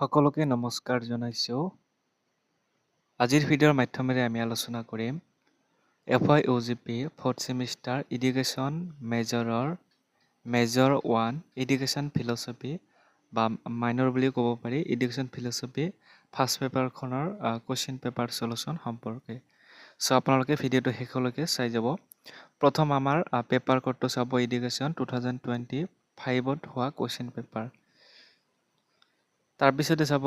সকলোকে নমস্কাৰ জনাইছোঁ। আজিৰ ভিডিঅ'ৰ মাধ্যমেৰে আমি আলোচনা কৰিম FYOGP 4th চেমিষ্টাৰ এডুকেশ্যন মেজৰৰ মেজৰ 1 এডুকেশ্যন ফিলচফি বা মাইনৰ বুলি ক'ব পাৰি এডুকেশ্যন ফিলচফি ফাৰ্ষ্ট পেপাৰখনৰ কুৱেশ্যন পেপাৰ সলিউশ্যন সম্পৰ্কে। চ' আপোনালোকে ভিডিঅ'টো শেষলৈকে চাই যাব। প্ৰথম আমাৰ পেপাৰ কোডটো চাব এডুকেশ্যন 2025ত হোৱা কুৱেশ্যন পেপাৰ। তাৰপিছতে চাব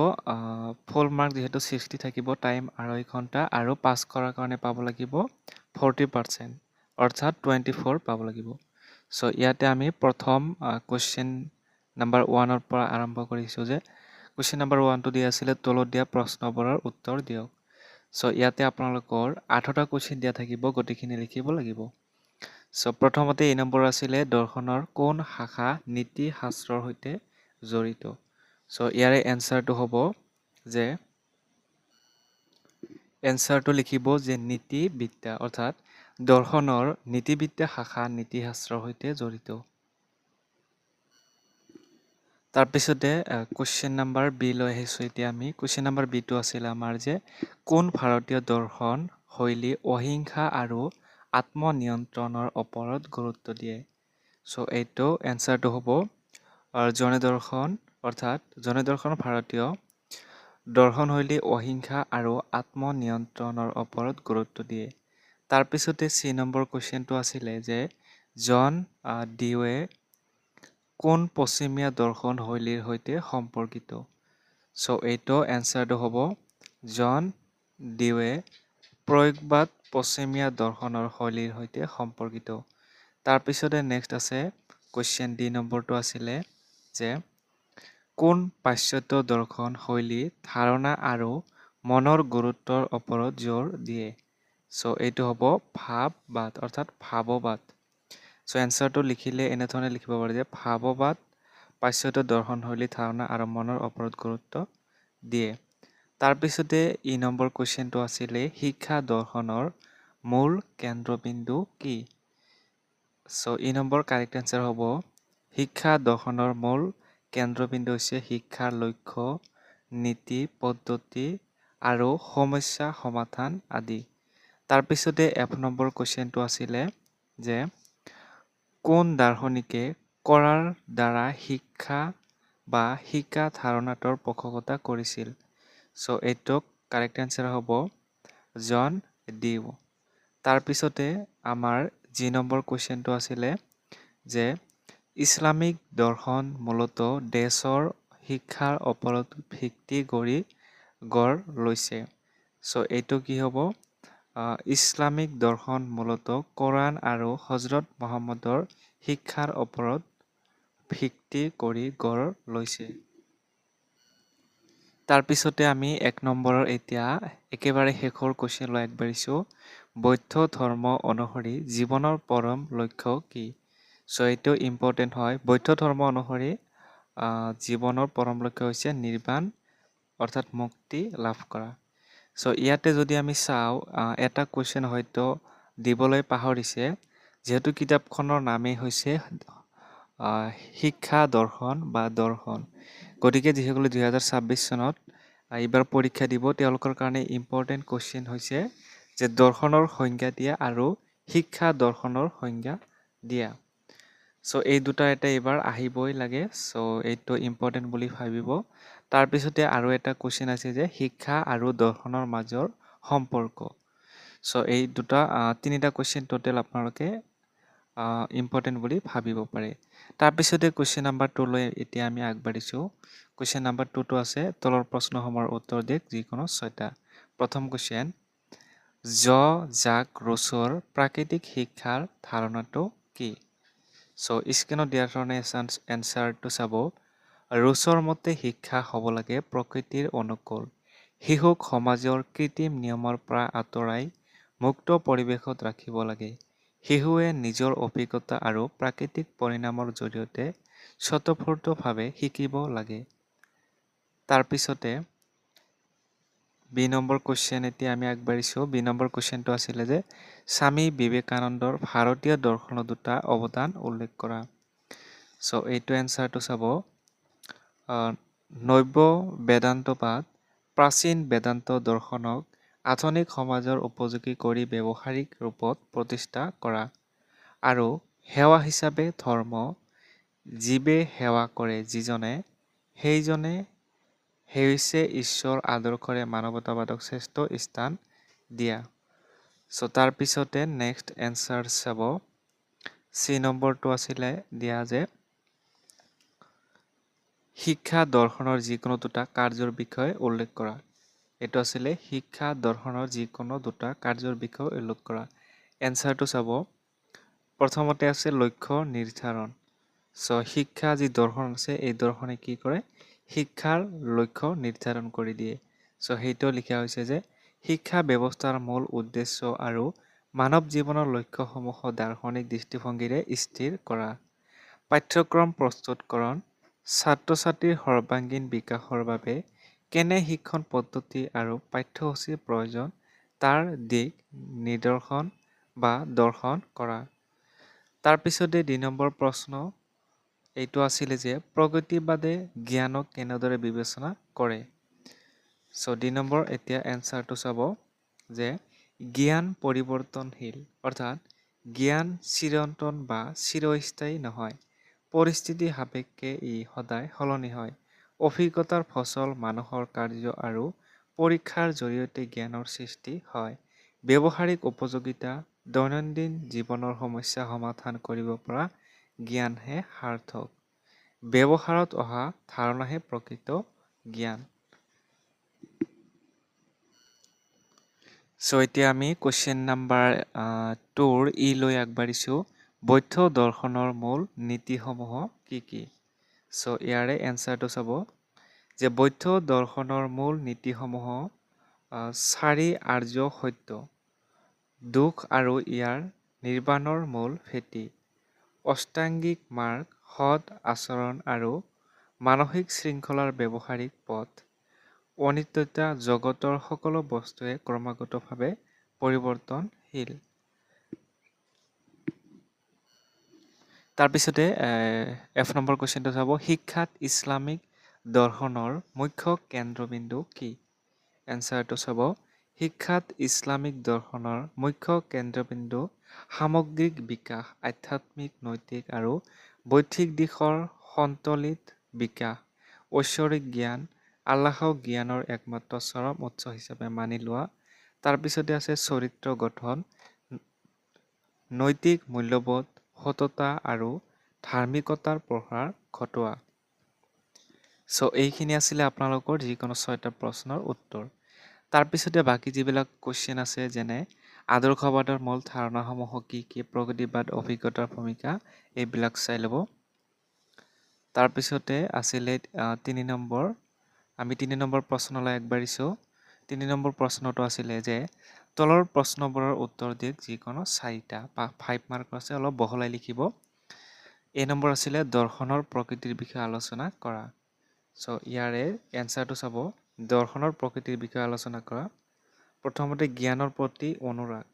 ফুল মাৰ্ক যিহেতু 60 থাকিব টাইম 2.5 ঘণ্টা আৰু পাছ কৰাৰ কাৰণে পাব লাগিব 40% অৰ্থাৎ 24 পাব লাগিব। চ' ইয়াতে আমি প্ৰথম কুৱেশ্যন নাম্বাৰ 1ৰ পৰা আৰম্ভ কৰিছোঁ যে কুৱেশ্যন নাম্বাৰ 1টো দিয়া আছিলে তলত দিয়া প্ৰশ্নবোৰৰ উত্তৰ দিয়ক। চ' ইয়াতে আপোনালোকৰ 8টা কুৱেশ্যন দিয়া থাকিব, গোটেইখিনি লিখিব লাগিব। চ' প্ৰথমতে এই নম্বৰ আছিলে দৰ্শনৰ কোন শাখা নীতি শাস্ত্ৰৰ সৈতে জড়িত। চ' ইয়াৰে এনচাৰটো হ'ব যে এনচাৰটো লিখিব যে নীতিবিদ্যা অৰ্থাৎ দৰ্শনৰ নীতিবিদ্যা শাখা নীতিশাস্ত্ৰৰ সৈতে জড়িত। তাৰপিছতে কুৱেশ্যন নাম্বাৰ বি লৈ আহিছোঁ এতিয়া আমি। কুৱেশ্যন নাম্বাৰ বিটো আছিলে আমাৰ যে কোন ভাৰতীয় দৰ্শন শৈলী অহিংসা আৰু আত্মনিয়ন্ত্ৰণৰ ওপৰত গুৰুত্ব দিয়ে। চ' এইটো এনচাৰটো হ'ব জনে দৰ্শন অৰ্থাৎ জনে দৰ্শন ভাৰতীয় দৰ্শনশৈলী অহিংসা আৰু আত্মনিয়ন্ত্ৰণৰ ওপৰত গুৰুত্ব দিয়ে। তাৰপিছতে চি নম্বৰ কুৱেশ্যনটো আছিলে যে জন ডিউৱে কোন পশ্চিমীয়া দৰ্শন শৈলীৰ সৈতে সম্পৰ্কিত। চ' এইটো এনচাৰটো হ'ব জন ডিউৱে প্ৰয়োগবাদ পশ্চিমীয়া দৰ্শনৰ শৈলীৰ সৈতে সম্পৰ্কিত। তাৰপিছতে নেক্সট আছে কুৱেশ্যন ডি নম্বৰটো আছিলে যে কোন পাশ্চাত্য দৰ্শন শৈলী ধাৰণা আৰু মনৰ গুৰুত্বৰ ওপৰত জোৰ দিয়ে। চ' এইটো হ'ব ভাৱবাদ অৰ্থাৎ ভাৱবাদ। চ' এনচাৰটো লিখিলে এনেধৰণে লিখিব পাৰি যে ভাৱবাদ পাশ্চাত্য দৰ্শন শৈলী ধাৰণা আৰু মনৰ ওপৰত গুৰুত্ব দিয়ে। তাৰপিছতে ই নম্বৰ কুৱেশ্যনটো আছিলে শিক্ষা দৰ্শনৰ মূল কেন্দ্ৰবিন্দু কি। চ' ই নম্বৰ কাৰেক্ট এনচাৰ হ'ব শিক্ষা দৰ্শনৰ মূল কেন্দ্ৰবিন্দু হৈছে শিক্ষাৰ লক্ষ্য, নীতি, পদ্ধতি আৰু সমস্যা সমাধান আদি। তাৰপিছতে এফ নম্বৰ কুৱেশ্যনটো আছিলে যে কোন দাৰ্শনিকে কৰাৰ দ্বাৰা শিক্ষা বা শিকা ধাৰণাটোৰ পোষকতা কৰিছিল। চ' এইটো কাৰেক্ট এনচাৰ হ'ব জন ডিউ। তাৰপিছতে আমাৰ জি নম্বৰ কুৱেশ্যনটো আছিলে যে ইছলামিক দৰ্শন মূলতঃ দেশৰ শিক্ষাৰ ওপৰত ভিত্তি কৰি গঢ় লৈছে। চ' এইটো কি হ'ব ইছলামিক দৰ্শন মূলতঃ কোৰাণ আৰু হজৰত মহম্মদৰ শিক্ষাৰ ওপৰত ভিত্তি কৰি গঢ় লৈছে। তাৰপিছতে আমি এক নম্বৰৰ এতিয়া একেবাৰে শেষৰ কুৱেশ্যন লৈ আগবাঢ়িছোঁ বৌদ্ধ ধৰ্ম অনুসৰি জীৱনৰ পৰম লক্ষ্য কি। চ' এইটো ইম্পৰ্টেণ্ট হয়। বৌদ্ধ ধৰ্ম অনুসৰি জীৱনৰ পৰম লক্ষ্য হৈছে নিৰ্বাণ অৰ্থাৎ মুক্তি লাভ কৰা। চ' ইয়াতে যদি আমি চাওঁ এটা কুৱেশ্যন হয়তো দিবলৈ পাহৰিছে যিহেতু কিতাপখনৰ নামেই হৈছে শিক্ষা দৰ্শন বা দৰ্শন। গতিকে যিসকলে 2026 চনত এইবাৰ পৰীক্ষা দিব তেওঁলোকৰ কাৰণে ইম্পৰ্টেণ্ট কুৱেশ্যন হৈছে যে দৰ্শনৰ সংজ্ঞা দিয়া আৰু শিক্ষা দৰ্শনৰ সংজ্ঞা দিয়া। চ' এই দুটা এটা এইবাৰ আহিবই লাগে। চ' এইটো ইম্পৰ্টেণ্ট বুলি ভাবিব। তাৰপিছতে আৰু এটা কুৱেশ্যন আছে যে শিক্ষা আৰু দৰ্শনৰ মাজৰ সম্পৰ্ক। চ' এই তিনিটা কুৱেশ্যন টোটেল আপোনালোকে ইম্পৰ্টেণ্ট বুলি ভাবিব পাৰে। তাৰপিছতে কুৱেশ্যন নাম্বাৰ 2 লৈ এতিয়া আমি আগবাঢ়িছোঁ। কুৱেশ্যন নাম্বাৰ 2টো আছে তলৰ প্ৰশ্নসমূহৰ উত্তৰ দিয়ক যিকোনো 6টা। প্ৰথম কুৱেশ্যন জাক ৰুছোৰ প্ৰাকৃতিক শিক্ষাৰ ধাৰণাটো কি। চ' স্ক্ৰীনত দিয়াৰ ধৰণে এনচাৰটো চাব ৰুছৰ মতে শিক্ষা হ'ব লাগে প্ৰকৃতিৰ অনুকূল। শিশুক সমাজৰ কৃত্ৰিম নিয়মৰ পৰা আঁতৰাই মুক্ত পৰিৱেশত ৰাখিব লাগে। শিশুৱে নিজৰ অভিজ্ঞতা আৰু প্ৰাকৃতিক পৰিণামৰ জৰিয়তে স্বতঃস্ফূৰ্তভাৱে শিকিব লাগে। তাৰপিছতে বি নম্বৰ কুৱেশ্যন এতিয়া আমি আগবাঢ়িছোঁ। বি নম্বৰ কুৱেশ্যনটো আছিলে যে স্বামী বিবেকানন্দৰ ভাৰতীয় দৰ্শনৰ দুটা অৱদান উল্লেখ কৰা। চ' এইটো এনচাৰটো চাব নব্য বেদান্তবাদ প্ৰাচীন বেদান্ত দৰ্শনক আধুনিক সমাজৰ উপযোগী কৰি ব্যৱহাৰিক ৰূপত প্ৰতিষ্ঠা কৰা আৰু সেৱা হিচাপে ধৰ্ম জীৱে সেৱা কৰে যিজনে সেইজনে হৈছে ঈশ্বৰ আদৰ্শৰে মানৱতাবাদক শ্ৰেষ্ঠ স্থান দিয়া। চ' তাৰপিছতে নেক্সট এনচাৰ চাব। চি নম্বৰটো আছিলে দিয়া যে শিক্ষা দৰ্শনৰ যিকোনো দুটা কাৰ্যৰ বিষয়ে উল্লেখ কৰা। এইটো আছিলে শিক্ষা দৰ্শনৰ যিকোনো দুটা কাৰ্যৰ বিষয়ে উল্লেখ কৰা। এনচাৰটো চাব। প্ৰথমতে আছে লক্ষ্য নিৰ্ধাৰণ। চ' শিক্ষা যি দৰ্শন আছে এই দৰ্শনে কি কৰে? শিক্ষাৰ লক্ষ্য নিৰ্ধাৰণ কৰি দিয়ে। চ' সেইটো লিখা হৈছে যে শিক্ষা ব্যৱস্থাৰ মূল উদ্দেশ্য আৰু মানৱ জীৱনৰ লক্ষ্যসমূহ দাৰ্শনিক দৃষ্টিভংগীৰে স্থিৰ কৰা। পাঠ্যক্ৰম প্ৰস্তুতকৰণ ছাত্ৰ-ছাত্ৰীৰ সৰ্বাংগীন বিকাশৰ বাবে কেনে শিক্ষণ পদ্ধতি আৰু পাঠ্যসূচীৰ প্ৰয়োজন তাৰ দিশ নিদৰ্শন বা দৰ্শন কৰা। তাৰপিছতে ২ নম্বৰ প্ৰশ্ন এইটো আছিলে যে প্ৰগতিবাদে জ্ঞানক কেনেদৰে বিবেচনা কৰে। চ' ২ নম্বৰ এতিয়া এনচাৰটো চাব যে জ্ঞান পৰিৱৰ্তনশীল অৰ্থাৎ জ্ঞান চিৰন্তন বা চিৰস্থায়ী নহয়। পৰিস্থিতি সাপেক্ষে ই সদায় সলনি হয়। অভিজ্ঞতাৰ ফচল মানুহৰ কাৰ্য আৰু পৰীক্ষাৰ জৰিয়তে জ্ঞানৰ সৃষ্টি হয়। ব্যৱহাৰিক উপযোগিতা দৈনন্দিন জীৱনৰ সমস্যা সমাধান কৰিব পৰা জ্ঞানহে সাৰ্থক। ব্যৱহাৰত অহা ধাৰণাহে প্ৰকৃত জ্ঞান। চ' এতিয়া আমি কুৱেশ্যন নাম্বাৰ 2 লৈ আগবাঢ়িছোঁ। বৌদ্ধ দৰ্শনৰ মূল নীতিসমূহ কি কি? চ' ইয়াৰে এনচাৰটো চাব যে বৌদ্ধ দৰ্শনৰ মূল নীতিসমূহ 4 আৰ্য সত্য, দুখ আৰু ইয়াৰ নিৰ্বাণৰ মূল ভেটি, অষ্টাংগিক মাৰ্গ, সৎ আচৰণ আৰু মানসিক শৃংখলাৰ ব্যৱহাৰিক পথ, অনিত্যতা, জগতৰ সকলো বস্তুৱে ক্ৰমাগতভাৱে পৰিৱৰ্তনশীল। তাৰপিছতে এফ নম্বৰ কুৱেশ্যনটো চাব শিক্ষাত ইছলামিক দৰ্শনৰ মুখ্য কেন্দ্ৰবিন্দু কি? এনচাৰটো চাব শিক্ষাত ইছলামিক দৰ্শনৰ মুখ্য কেন্দ্ৰবিন্দু সামগ্ৰিক বিকাশ, আধ্যাত্মিক, নৈতিক আৰু বৌদ্ধিক দিশৰ সন্তুলিত বিকাশ, ঐশ্বৰিক জ্ঞান, আল্লাহক জ্ঞানৰ একমাত্ৰ চৰম উৎস হিচাপে মানি লোৱা। তাৰপিছতে আছে চৰিত্ৰ গঠন, নৈতিক মূল্যবোধ, সততা আৰু ধাৰ্মিকতাৰ প্ৰসাৰ ঘটোৱা। চ' এইখিনি আছিলে আপোনালোকৰ যিকোনো 6টা প্ৰশ্নৰ উত্তৰ। তাৰপিছতে বাকী যিবিলাক কুৱেশ্যন আছে যেনে আদৰ্শবাদৰ মূল ধাৰণাসমূহ কি কি, প্ৰগতিবাদ, অভিজ্ঞতাৰ ভূমিকা, এইবিলাক চাই ল'ব। তাৰপিছতে আছিলে 3 নম্বৰ, আমি 3 নম্বৰ প্ৰশ্নলৈ আগবাঢ়িছোঁ। 3 নম্বৰ প্ৰশ্নটো আছিলে যে তলৰ প্ৰশ্নবোৰৰ উত্তৰ দিয়ক যিকোনো 4টা বা 5 মাৰ্কৰ আছে, অলপ বহলাই লিখিব। এই নম্বৰ আছিলে দৰ্শনৰ প্ৰকৃতিৰ বিষয়ে আলোচনা কৰা। চ' ইয়াৰে এনচাৰটো চাব দৰ্শনৰ প্ৰকৃতিৰ বিষয়ে আলোচনা কৰা। প্ৰথমতে জ্ঞানৰ প্ৰতি অনুৰাগ।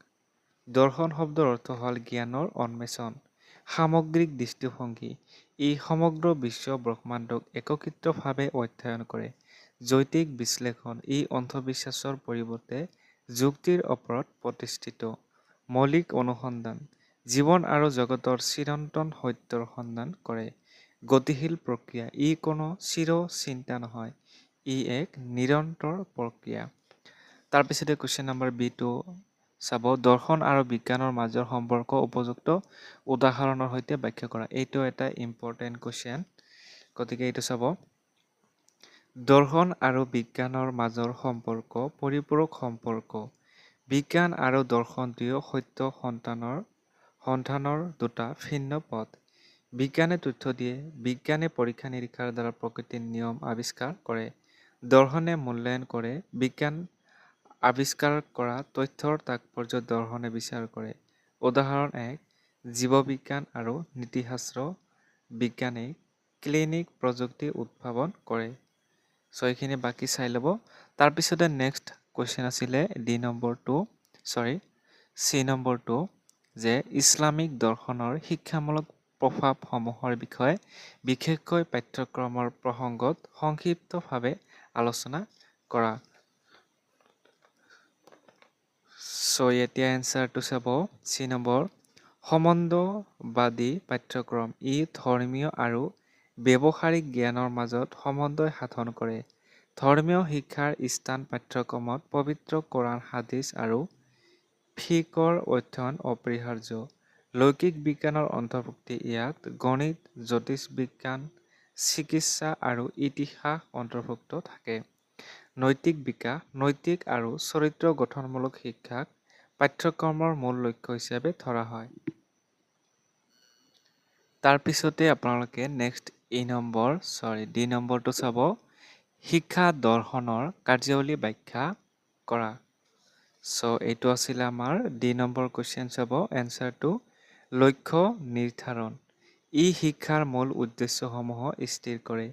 দৰ্শন শব্দৰ অৰ্থ হ'ল জ্ঞানৰ অন্বেষণ, সামগ্ৰিক দৃষ্টিভংগী। ই সমগ্ৰ বিশ্ব ব্ৰহ্মাণ্ডক একত্ৰিতভাৱে অধ্যয়ন কৰে। জৈতিক বিশ্লেষণ। ই অন্ধবিশ্বাসৰ পৰিৱৰ্তে যুক্তিৰ ওপৰত প্ৰতিষ্ঠিত। মৌলিক অনুসন্ধান। জীৱন আৰু জগতৰ চিৰন্তন সত্যৰ সন্ধান কৰে। গতিশীল প্ৰক্ৰিয়া। ই কোনো চিৰ চিন্তা নহয়, ই এক নিৰন্তৰ প্ৰক্ৰিয়া। তাৰপিছতে কুৱেশ্যন নম্বৰ B2 চাব দৰ্শন আৰু বিজ্ঞানৰ মাজৰ সম্পৰ্ক উপযুক্ত উদাহৰণৰ সৈতে ব্যাখ্যা কৰা। এইটো এটা ইম্পৰ্টেণ্ট কুৱেশ্যন, গতিকে এইটো চাব দৰ্শন আৰু বিজ্ঞানৰ মাজৰ সম্পৰ্ক পৰিপূৰক সম্পৰ্ক। বিজ্ঞান আৰু দৰ্শন দুয়ো সত্য সন্ধানৰ দুটা ভিন্ন পথ। বিজ্ঞানে তথ্য দিয়ে, বিজ্ঞানে পৰীক্ষা নিৰীক্ষাৰ দ্বাৰা প্ৰকৃতিৰ নিয়ম আৱিষ্কাৰ কৰে। দৰ্শনে মূল্যায়ন কৰে, বিজ্ঞান আৱিষ্কাৰ কৰা তথ্যৰ তাৎপৰ্য দৰ্শনে বিচাৰ কৰে। উদাহৰণ 1 জীৱবিজ্ঞান আৰু নীতিশাস্ত্ৰ বিজ্ঞানে ক্লিনিক প্ৰযুক্তি উদ্ভাৱন কৰে। চ' এইখিনি বাকী চাই ল'ব। তাৰপিছতে নেক্সট কুৱেশ্যন আছিলে চি নম্বৰটো যে ইছলামিক দৰ্শনৰ শিক্ষামূলক প্ৰভাৱসমূহৰ বিষয়ে বিশেষকৈ পাঠ্যক্ৰমৰ প্ৰসংগত সংক্ষিপ্তভাৱে আলোচনা কৰা। এতিয়া এনচাৰটো চাব চি নম্বৰ সম্বন্ধবাদী পাঠ্যক্ৰম ই ধৰ্মীয় আৰু ব্যৱহাৰিক জ্ঞানৰ মাজত সমন্বয় সাধন কৰে। ধৰ্মীয় শিক্ষাৰ স্থান পাঠ্যক্ৰমত পবিত্ৰ কোৰাণ হাদিছ আৰু ফিকৰ অধ্যয়ন অপৰিহাৰ্য। লৌকিক বিজ্ঞানৰ অন্তৰ্ভুক্তি ইয়াত গণিত, জ্যোতিষ বিজ্ঞান, চিকিৎসা আৰু ইতিহাস অন্তৰ্ভুক্ত থাকে। নৈতিক বিকাশ, নৈতিক আৰু চৰিত্ৰ গঠনমূলক শিক্ষাক পাঠ্যক্ৰমৰ মূল লক্ষ্য হিচাপে ধৰা হয়। তাৰপিছতে আপোনালোকে নেক্সট ডি নম্বৰটো চাব শিক্ষা দৰ্শনৰ কাৰ্যাৱলী ব্যাখ্যা কৰা। এইটো আছিলে আমাৰ ডি নম্বৰ কুৱেশ্যন চাব এনচাৰটো লক্ষ্য নিৰ্ধাৰণ। ই শিক্ষাৰ মূল উদ্দেশ্যসমূহ স্থিৰ কৰে।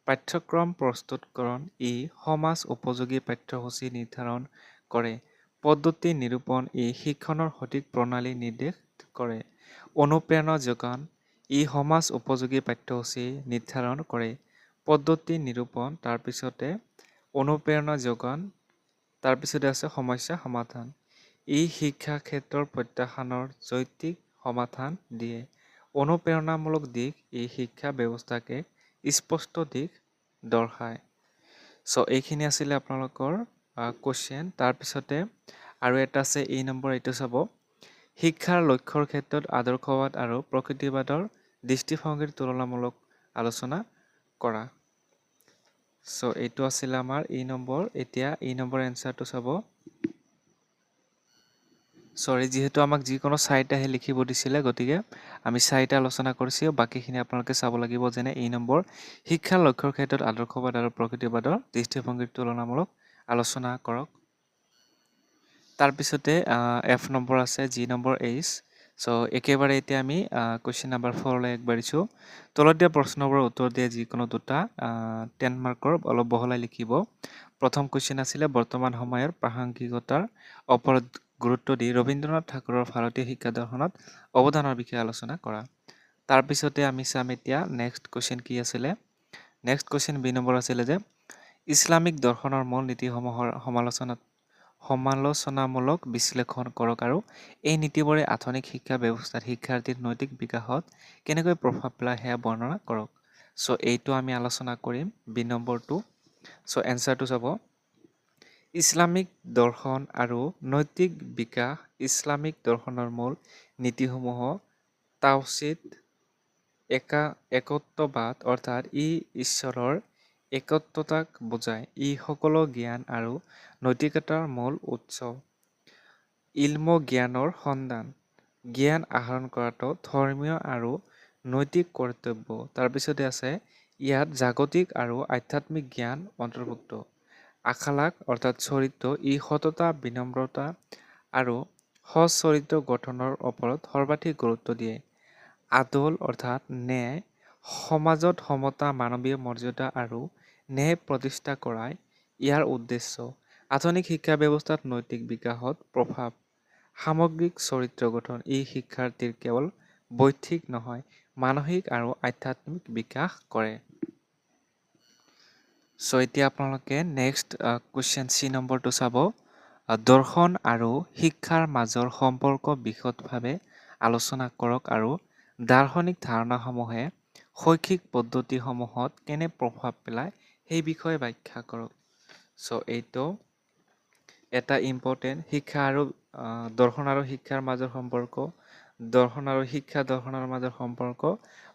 পাঠ্যক্ৰম প্ৰস্তুতকৰণ ই সমাজ উপযোগী পাঠ্যসূচী নিৰ্ধাৰণ কৰে। পদ্ধতি নিৰূপণ ই শিক্ষণৰ সঠিক প্ৰণালী নিৰ্দেশ কৰে। অনুপ্ৰেৰণা যোগান ই সমাজ উপযোগী পাঠ্যসূচী নিৰ্ধাৰণ কৰে। পদ্ধতি নিৰূপণ তাৰপিছতে অনুপ্ৰেৰণা যোগান তাৰপিছতে আছে সমস্যা সমাধান। ই শিক্ষা ক্ষেত্ৰৰ প্ৰত্যাহ্বানৰ যৌক্তিক সমাধান দিয়ে। অনুপ্ৰেৰণামূলক দিশ ই শিক্ষা ব্যৱস্থাকে স্পষ্ট দিশ দৰ্শায়। এইখিনি আছিলে আপোনালোকৰ কুৱেশ্যন। তাৰপিছতে আৰু এটা আছে এইটো চাব শিক্ষাৰ লক্ষ্যৰ ক্ষেত্ৰত আদৰ্শবাদ আৰু প্ৰকৃতিবাদৰ দৃষ্টিভংগীৰ তুলনামূলক আলোচনা কৰা। এইটো আছিলে আমাৰ নম্বৰ। এতিয়া নম্বৰ এনচাৰটো চাব। যিহেতু আমাক যিকোনো 4টাহে লিখিব দিছিলে গতিকে আমি 4টা আলোচনা কৰিছোঁ। বাকীখিনি আপোনালোকে চাব লাগিব যেনে নম্বৰ শিক্ষাৰ লক্ষ্যৰ ক্ষেত্ৰত আদৰ্শবাদ আৰু প্ৰকৃতিবাদৰ দৃষ্টিভংগীৰ তুলনামূলক আলোচনা কৰক। তাৰপিছতে এফ নম্বৰ আছে নম্বৰ এইচ। একেবাৰে এতিয়া আমি কুৱেশ্যন নম্বৰ 4লৈ আগবাঢ়িছোঁ। তলত দিয়া প্ৰশ্নবোৰৰ উত্তৰ দিয়া যিকোনো দুটা 10 মাৰ্কৰ অলপ বহলাই লিখিব। প্ৰথম কুৱেশ্যন আছিলে বৰ্তমান সময়ৰ প্ৰাসংগিকতাৰ ওপৰত গুৰুত্ব দি ৰবীন্দ্ৰনাথ ঠাকুৰৰ ভাৰতীয় শিক্ষা দৰ্শনত অৱদানৰ বিষয়ে আলোচনা কৰা। তাৰপিছতে আমি চাম এতিয়া নেক্সট কুৱেশ্যন কি আছিলে। নেক্সট কুৱেশ্যন বি নম্বৰ আছিলে যে ইছলামিক দৰ্শনৰ মূল নীতিসমূহৰ সমালোচনামূলক বিশ্লেষণ কৰক আৰু এই নীতিবোৰে আধুনিক শিক্ষা ব্যৱস্থাত শিক্ষাৰ্থীৰ নৈতিক বিকাশত কেনেকৈ প্ৰভাৱ পেলায় সেয়া বৰ্ণনা কৰক। এইটো আমি আলোচনা কৰিম বি নম্বৰটো। এনচাৰটো চাব ইছলামিক দৰ্শন আৰু নৈতিক বিকাশ ইছলামিক দৰ্শনৰ মূল নীতিসমূহ তাওহিদ, একত্ববাদ অৰ্থাৎ ই ঈশ্বৰৰ একত্বতাক বুজায়। ই সকলো জ্ঞান আৰু নৈতিকতাৰ মূল উৎস। ইলম জ্ঞানৰ সন্ধান। জ্ঞান আহৰণ কৰাটো ধৰ্মীয় আৰু নৈতিক কৰ্তব্য। তাৰপিছতে আছে ইয়াত জাগতিক আৰু আধ্যাত্মিক জ্ঞান অন্তৰ্ভুক্ত। আখলাক অৰ্থাৎ চৰিত্ৰ ই সততা, বিনম্ৰতা আৰু সৎ চৰিত্ৰ গঠনৰ ওপৰত সৰ্বাধিক গুৰুত্ব দিয়ে। আদল অৰ্থাৎ ন্যায়, সমাজত সমতা, মানৱীয় মৰ্যাদা আৰু ন্যায় প্ৰতিষ্ঠা কৰাই ইয়াৰ উদ্দেশ্য। আধুনিক শিক্ষা ব্যৱস্থাত নৈতিক বিকাশত প্ৰভাৱ। সামগ্ৰিক চৰিত্ৰ গঠন ই শিক্ষাৰ্থীৰ কেৱল বৌদ্ধিক নহয় মানসিক আৰু আধ্যাত্মিক বিকাশ কৰে। এতিয়া আপোনালোকে নেক্সট কুৱেশ্যন চি নম্বৰটো চাব দৰ্শন আৰু শিক্ষাৰ মাজৰ সম্পৰ্ক বিশদভাৱে আলোচনা কৰক আৰু দাৰ্শনিক ধাৰণাসমূহে শৈক্ষিক পদ্ধতিসমূহত কেনে প্ৰভাৱ পেলায় সেই বিষয়ে ব্যাখ্যা কৰক। এইটো এটা ইম্পৰ্টেণ্ট শিক্ষা আৰু দৰ্শন আৰু শিক্ষাৰ মাজৰ সম্পৰ্ক, দৰ্শন আৰু শিক্ষা দৰ্শনৰ মাজৰ সম্পৰ্ক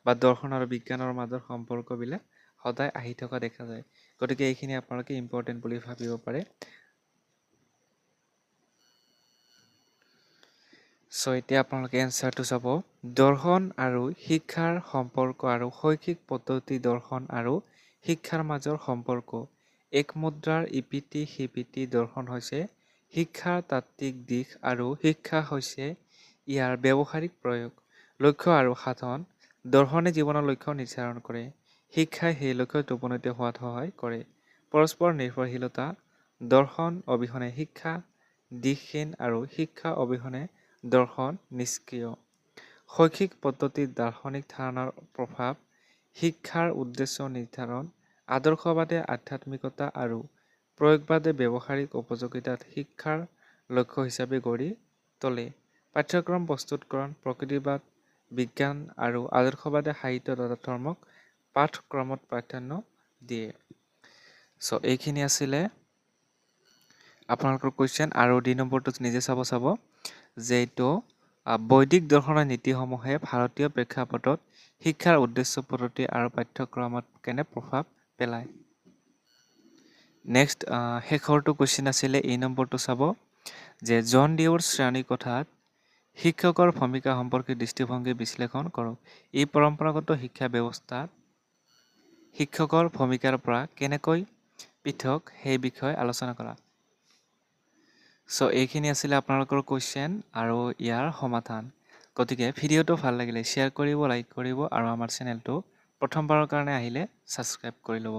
বা দৰ্শন আৰু বিজ্ঞানৰ মাজৰ সম্পৰ্কবিলাক সদায় আহি থকা দেখা যায়। গতিকে এইখিনি আপোনালোকে ইম্পৰ্টেণ্ট বুলি ভাবিব পাৰে। এতিয়া আপোনালোকে এনচাৰটো চাব দৰ্শন আৰু শিক্ষাৰ সম্পৰ্ক আৰু শৈক্ষিক পদ্ধতি দৰ্শন আৰু শিক্ষাৰ মাজৰ সম্পৰ্ক। এক মুদ্ৰাৰ ইপিঠি সিপিঠি দৰ্শন হৈছে শিক্ষাৰ তাত্ত্বিক দিশ আৰু শিক্ষা হৈছে ইয়াৰ ব্যৱহাৰিক প্ৰয়োগ। লক্ষ্য আৰু সাধন দৰ্শনে জীৱনৰ লক্ষ্য নিৰ্ধাৰণ কৰে। শিক্ষাই সেই লক্ষ্যত উপনীত হোৱাত সহায় কৰে। পৰস্পৰ নিৰ্ভৰশীলতা দৰ্শন অবিহনে শিক্ষা দিশহীন আৰু শিক্ষা অবিহনে দৰ্শন নিষ্ক্ৰিয়। শৈক্ষিক পদ্ধতিত দাৰ্শনিক ধাৰণাৰ প্ৰভাৱ, শিক্ষাৰ উদ্দেশ্য নিৰ্ধাৰণ, আদৰ্শবাদে আধ্যাত্মিকতা আৰু প্ৰয়োগবাদে ব্যৱহাৰিক উপযোগিতাত শিক্ষাৰ লক্ষ্য হিচাপে গঢ়ি তোলে। পাঠ্যক্ৰম প্ৰস্তুতকৰণ, প্ৰকৃতিবাদ, বিজ্ঞান আৰু আদৰ্শবাদে সাহিত্য তথা ধৰ্মক পাঠ্যক্ৰমত প্ৰাধান্য দিয়ে। চ' এইখিনি আছিলে আপোনালোকৰ কুৱেশ্যন। আৰু ২ নম্বৰটো নিজে চাব যে এইটো বৈদিক দৰ্শনৰ নীতিসমূহে ভাৰতীয় প্ৰেক্ষাপটত শিক্ষাৰ উদ্দেশ্য পদ্ধতি আৰু পাঠ্যক্ৰমত কেনে প্ৰভাৱ পেলায়। নেক্সট শেষৰটো কুৱেশ্যন আছিলে এই নম্বৰটো চাব যে জন ডিউৰ শ্ৰেণী কোঠাত শিক্ষকৰ ভূমিকা সম্পৰ্কে দৃষ্টিভংগী বিশ্লেষণ কৰক। এই পৰম্পৰাগত শিক্ষা ব্যৱস্থাত শিক্ষকৰ ভূমিকাৰ পৰা কেনেকৈ পৃথক সেই বিষয়ে আলোচনা কৰা। চ' এইখিনি আছিলে আপোনালোকৰ কুৱেশ্যন আৰু ইয়াৰ সমাধান। গতিকে ভিডিঅ'টো ভাল লাগিলে শ্বেয়াৰ কৰিব, লাইক কৰিব আৰু আমাৰ চেনেলটো প্ৰথমবাৰৰ কাৰণে আহিলে ছাবস্ক্ৰাইব কৰি ল'ব।